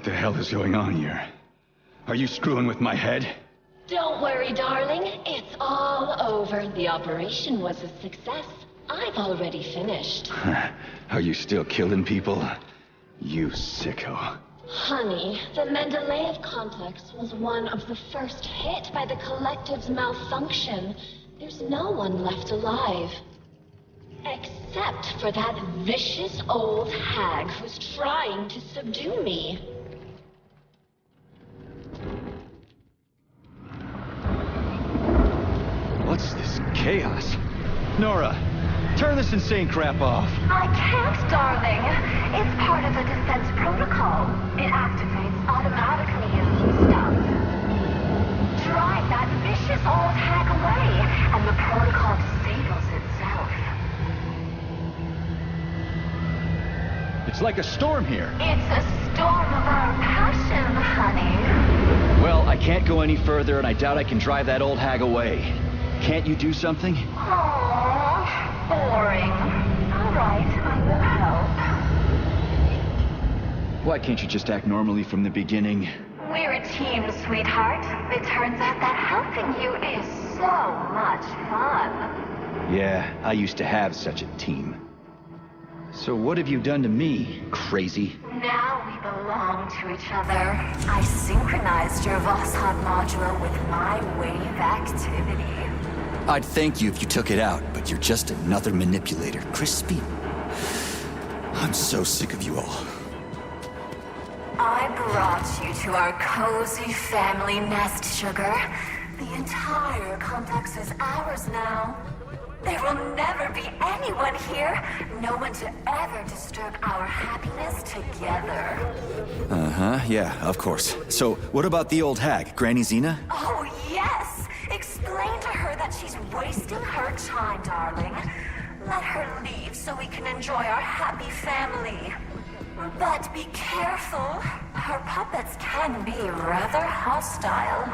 What the hell is going on here? Are you screwing with my head? Don't worry, darling. It's all over. The operation was a success. I've already finished. Are you still killing people? You sicko. Honey, the Mendeleev complex was one of the first hit by the collective's malfunction. There's no one left alive. Except for that vicious old hag who's trying to subdue me. What's this chaos? Nora, turn this insane crap off. I can't, darling. It's part of the defense protocol. It activates automatically if you stop. Drive that vicious old hag away, and the protocol disables itself. It's like a storm here. It's a storm of our passion, honey. Well, I can't go any further, and I doubt I can drive that old hag away. Can't you do something? Aww, boring. All right, I will help. Why can't you just act normally from the beginning? We're a team, sweetheart. It turns out that helping you is so much fun. Yeah, I used to have such a team. So what have you done to me, crazy? Now we belong to each other. I synchronized your Voskhod module with my wave activity. I'd thank you if you took it out, but you're just another manipulator. Crispy. I'm so sick of you all. I brought you to our cozy family nest, Sugar. The entire complex is ours now. There will never be anyone here. No one to ever disturb our happiness together. Uh-huh, yeah, of course. So, what about the old hag, Granny Xena? Oh, yes! Explain to her that she's wasting her time, darling. Let her leave so we can enjoy our happy family. But be careful. Her puppets can be rather hostile.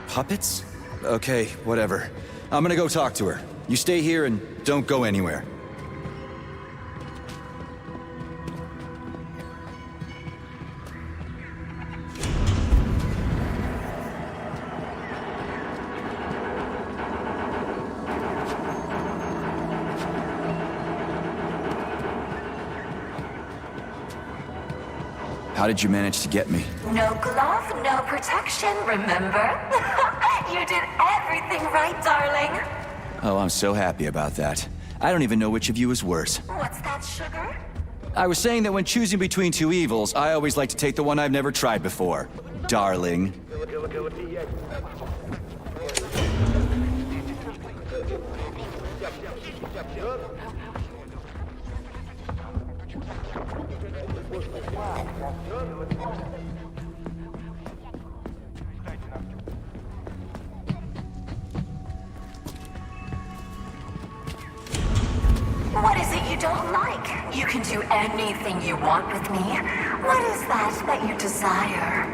Puppets? Okay, whatever. I'm gonna go talk to her. You stay here and don't go anywhere. How did you manage to get me? No glove, no protection, remember? You did everything right, darling. Oh, I'm so happy about that. I don't even know which of you is worse. What's that, Sugar? I was saying that when choosing between two evils, I always like to take the one I've never tried before. Darling. What is it you don't like? You can do anything you want with me. What is that you desire?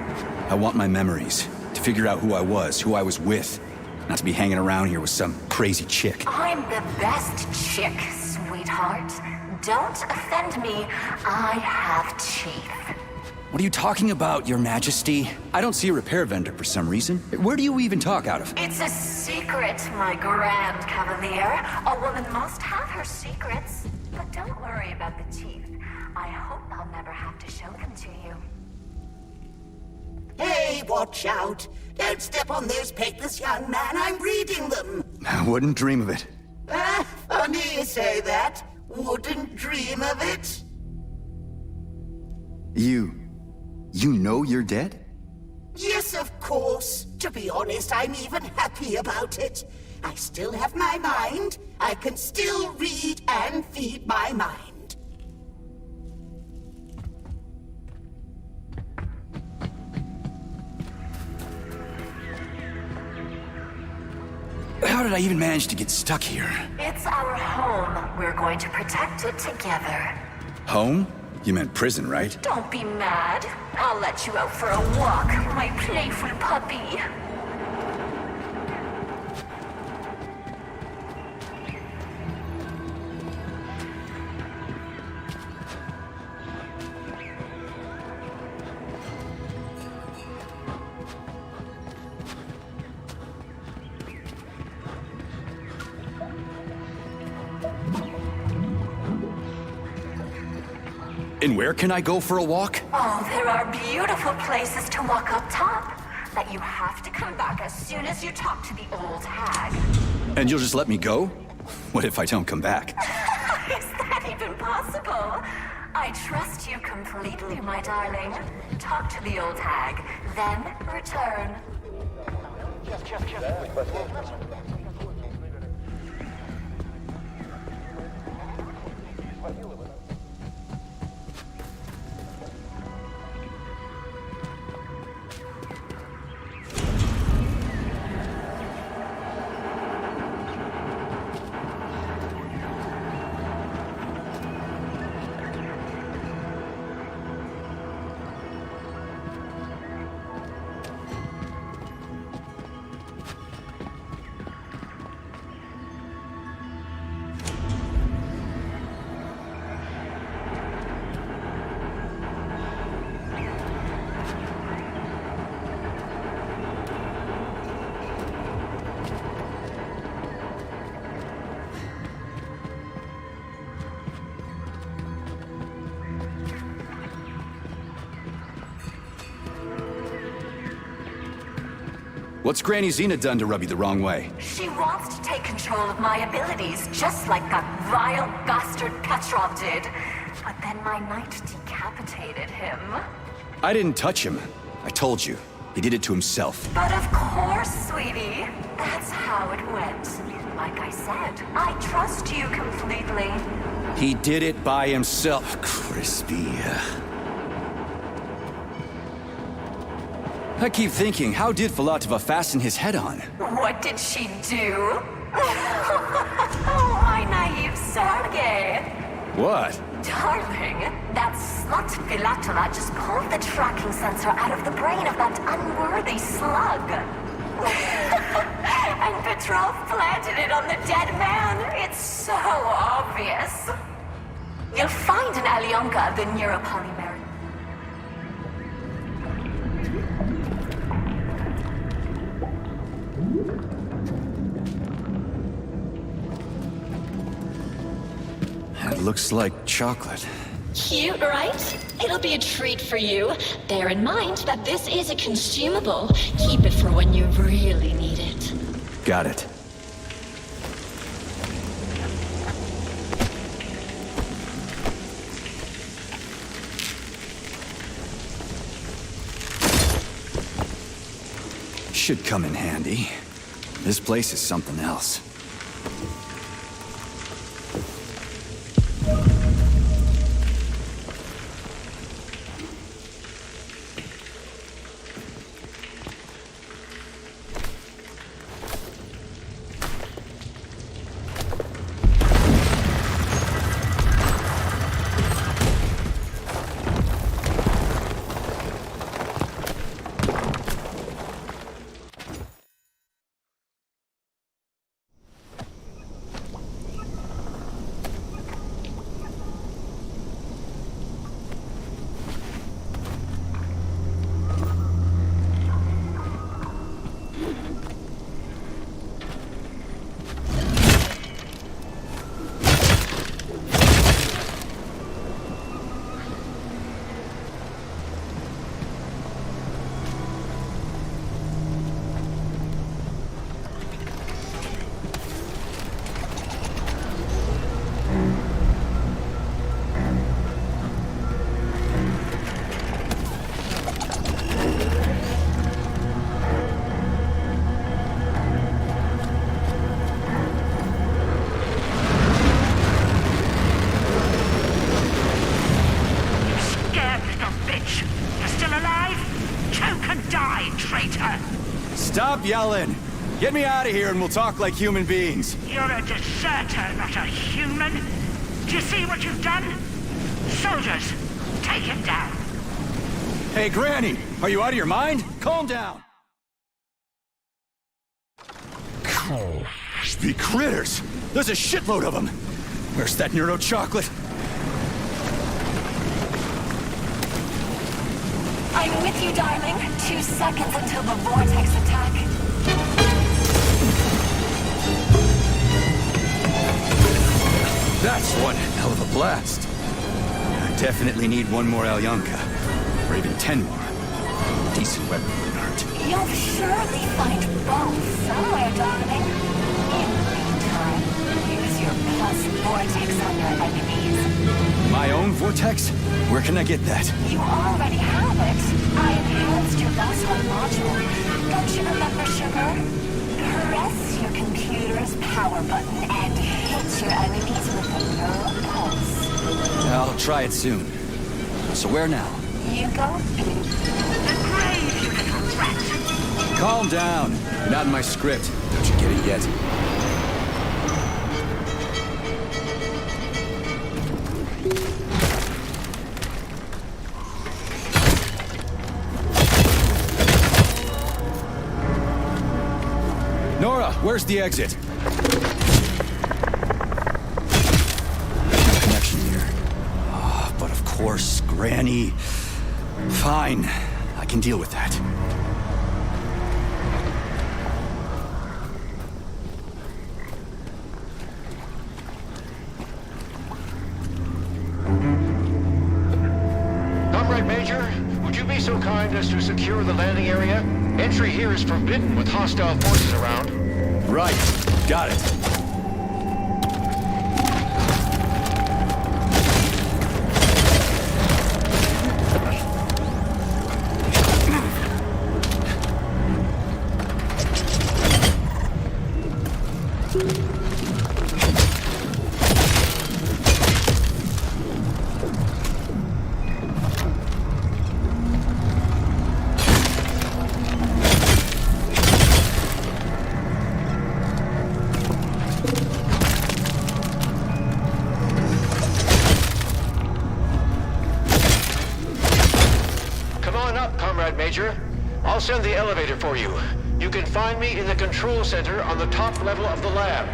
I want my memories. To figure out who I was with. Not to be hanging around here with some crazy chick. I'm the best chick, sweetheart. Don't offend me. I have teeth. What are you talking about, Your Majesty? I don't see a repair vendor for some reason. Where do you even talk out of? It's a secret, my grand cavalier. A woman must have her secrets. But don't worry about the teeth. I hope I'll never have to show them to you. Hey, watch out! Don't step on those papers, young man. I'm reading them. I wouldn't dream of it. Ah, funny you say that. Wouldn't dream of it. You know you're dead? Yes, of course. To be honest, I'm even happy about it. I still have my mind. I can still read and feed my mind. How did I even manage to get stuck here? It's our home. We're going to protect it together. Home? You meant prison, right? Don't be mad. I'll let you out for a walk, my playful puppy. And where can I go for a walk? Oh, there are beautiful places to walk up top. But you have to come back as soon as you talk to the old hag. And you'll just let me go? What if I don't come back? Is that even possible? I trust you completely, my darling. Talk to the old hag, then return. What's Granny Xena done to rub you the wrong way? She wants to take control of my abilities, just like that vile bastard Petrov did. But then my knight decapitated him. I didn't touch him. I told you. He did it to himself. But of course, sweetie. That's how it went. Like I said, I trust you completely. He did it by himself. Crispy. I keep thinking, how did Filatova fasten his head on? What did she do? Oh, my naive Sergei. What? Darling, that slut Filatova just pulled the tracking sensor out of the brain of that unworthy slug. And Petrov planted it on the dead man. It's so obvious. You'll find in Alyonka the neuropolymer. That looks like chocolate. Cute, right? It'll be a treat for you. Bear in mind that this is a consumable. Keep it for when you really need it. Got it. Should come in handy. This place is something else. Stop yelling! Get me out of here and we'll talk like human beings. You're a deserter, not a human. Do you see what you've done? Soldiers, take him down. Hey, Granny! Are you out of your mind? Calm down! The critters! There's a shitload of them! Where's that neuro chocolate? I'm with you, darling. 2 seconds until the vortex attack. That's one hell of a blast. Definitely need one more Alyonka. Or even 10 more. Decent weapon wouldn't hurt. You'll surely find both somewhere, darling. In the meantime, use your plus vortex on your enemies. My own vortex? Where can I get that? You already have it. I enhanced your Boson module. Don't you remember, Sugar? Press your computer's power button and hit your enemies with a neural pulse. I'll try it soon. So where now? You go. The grave, you little rat! Calm down. You're not in my script. Don't you get it yet? Nora, where's the exit? No connection here. Ah, but of course, Granny. Fine. I can deal with that. Comrade Major, would you be so kind as to secure the landing area? Entry here is forbidden with hostile forces around. Right. Got it. Major. I'll send the elevator for you. You can find me in the control center on the top level of the lab.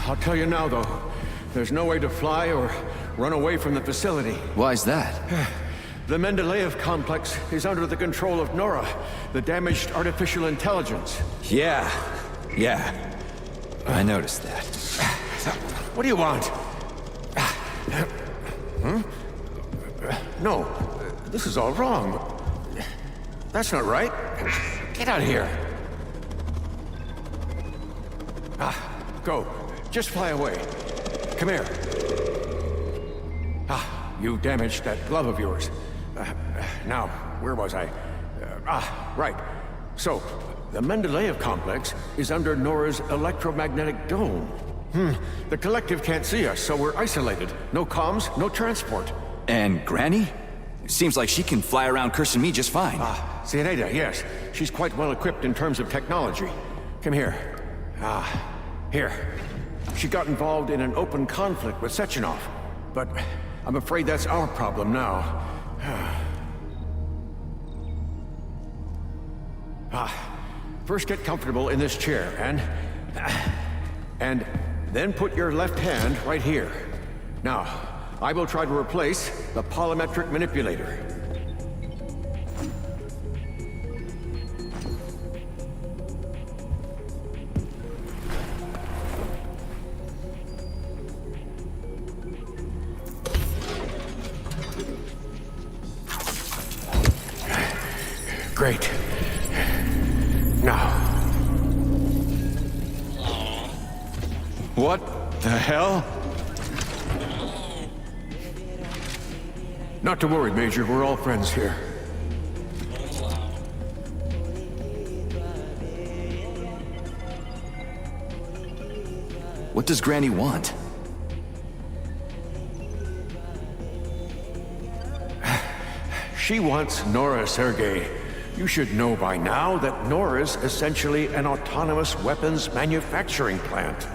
I'll tell you now, though. There's no way to fly or run away from the facility. Why's that? The Mendeleev complex is under the control of Nora, the damaged artificial intelligence. Yeah. I noticed that. What do you want? No, this is all wrong. That's not right. Get out of here. Go. Just fly away. Come here. You damaged that glove of yours. Now, where was I? Right. So, the Mendeleev complex is under Nora's electromagnetic dome. The collective can't see us, so we're isolated. No comms, no transport. And Granny? Seems like she can fly around cursing me just fine. Zinaida, yes. She's quite well equipped in terms of technology. Come here. Here. She got involved in an open conflict with Sechenov, but I'm afraid that's our problem now. First get comfortable in this chair, and then put your left hand right here. Now, I will try to replace the polymetric manipulator. Great. Now. What the hell? Not to worry, Major. We're all friends here. What does Granny want? She wants Nora, Sergei. You should know by now that Nora's essentially an autonomous weapons manufacturing plant.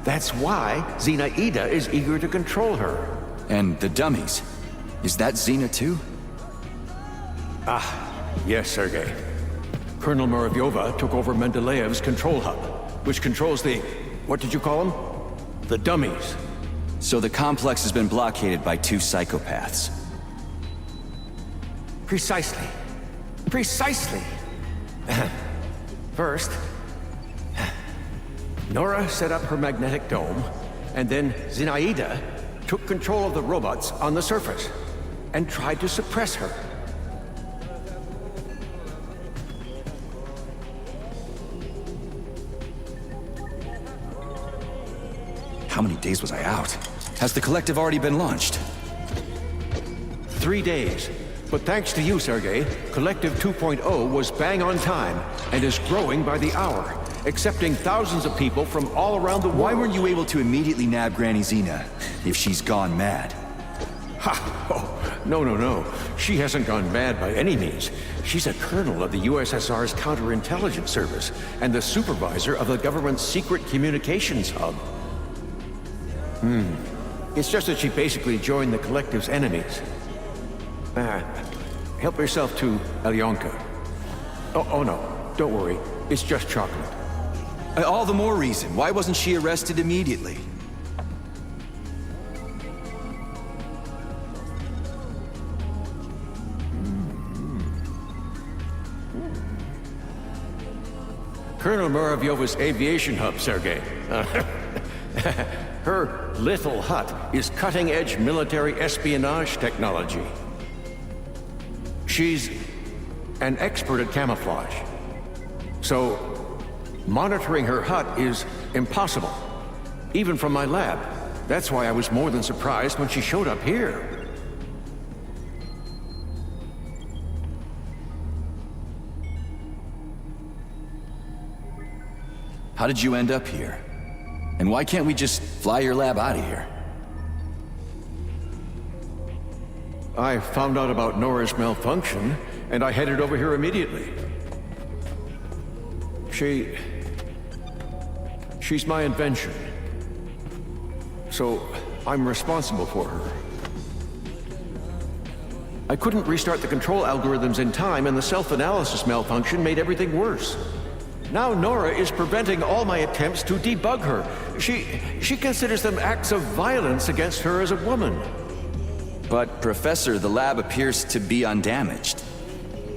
That's why Zinaida is eager to control her. And the dummies. Is that Xena too? Yes, Sergei. Colonel Muravyova took over Mendeleev's control hub, which controls the... what did you call them? The dummies. So the complex has been blockaded by two psychopaths. Precisely. Nora set up her magnetic dome, and then Zinaida took control of the robots on the surface and tried to suppress her. How many days was I out? Has the collective already been launched? 3 days. But thanks to you, Sergei, Collective 2.0 was bang on time and is growing by the hour, accepting thousands of people from all around the world. Why weren't you able to immediately nab Granny Xena, if she's gone mad? Ha! Oh, no. She hasn't gone mad by any means. She's a colonel of the USSR's counterintelligence service and the supervisor of the government's secret communications hub. It's just that she basically joined the Collective's enemies. Help yourself to Alyonka. Oh no, don't worry. It's just chocolate. All the more reason. Why wasn't she arrested immediately? Colonel Muravyova's aviation hub, Sergei. Her little hut is cutting-edge military espionage technology. She's an expert at camouflage. So, monitoring her hut is impossible, even from my lab. That's why I was more than surprised when she showed up here. How did you end up here? And why can't we just fly your lab out of here? I found out about Nora's malfunction, and I headed over here immediately. She's my invention. So, I'm responsible for her. I couldn't restart the control algorithms in time, and the self-analysis malfunction made everything worse. Now Nora is preventing all my attempts to debug her. She considers them acts of violence against her as a woman. But, Professor, the lab appears to be undamaged.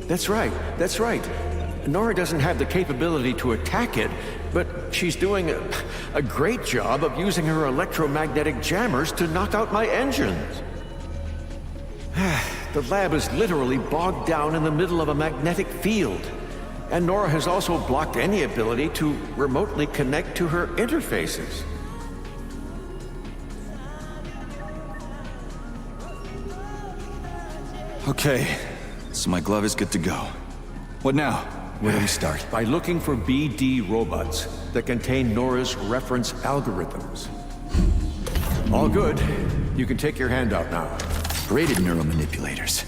That's right. Nora doesn't have the capability to attack it, but she's doing a great job of using her electromagnetic jammers to knock out my engines. The lab is literally bogged down in the middle of a magnetic field. And Nora has also blocked any ability to remotely connect to her interfaces. Okay, so my glove is good to go. What now? Where do we start? By looking for BD robots that contain Nora's reference algorithms. All good. You can take your hand out now. Braided neural manipulators.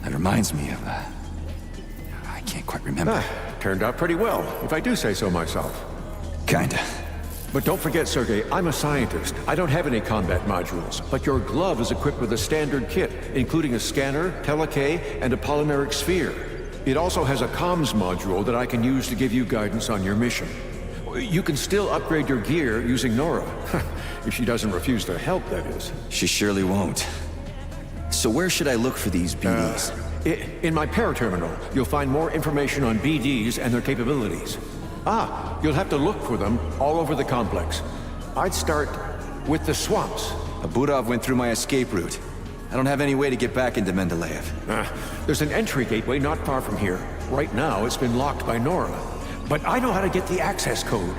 That reminds me of, I can't quite remember. Turned out pretty well, if I do say so myself. Kinda. But don't forget, Sergei, I'm a scientist. I don't have any combat modules, but your glove is equipped with a standard kit, including a scanner, telekay, and a polymeric sphere. It also has a comms module that I can use to give you guidance on your mission. You can still upgrade your gear using Nora. If she doesn't refuse to help, that is. She surely won't. So where should I look for these BDs? In my paraterminal, you'll find more information on BDs and their capabilities. You'll have to look for them all over the complex. I'd start with the swamps. Abudov went through my escape route. I don't have any way to get back into Mendeleev. There's an entry gateway not far from here. Right now, it's been locked by Nora. But I know how to get the access code.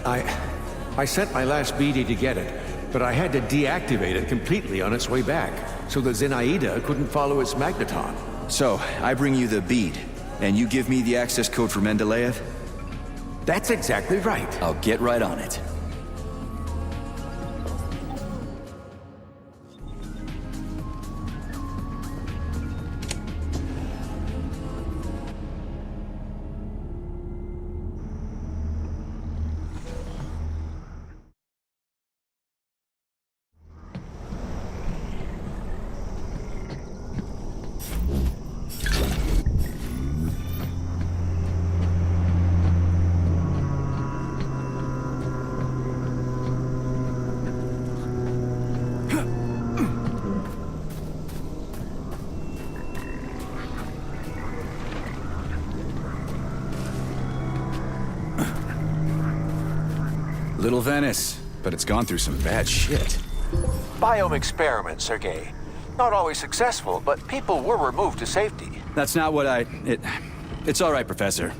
I sent my last BD to get it, but I had to deactivate it completely on its way back, so that Zinaida couldn't follow its magneton. So, I bring you the bead, and you give me the access code for Mendeleev? That's exactly right. I'll get right on it. menace, but it's gone through some bad shit. Biome experiments, Sergei. Not always successful, but people were removed to safety. That's not what It's all right, Professor.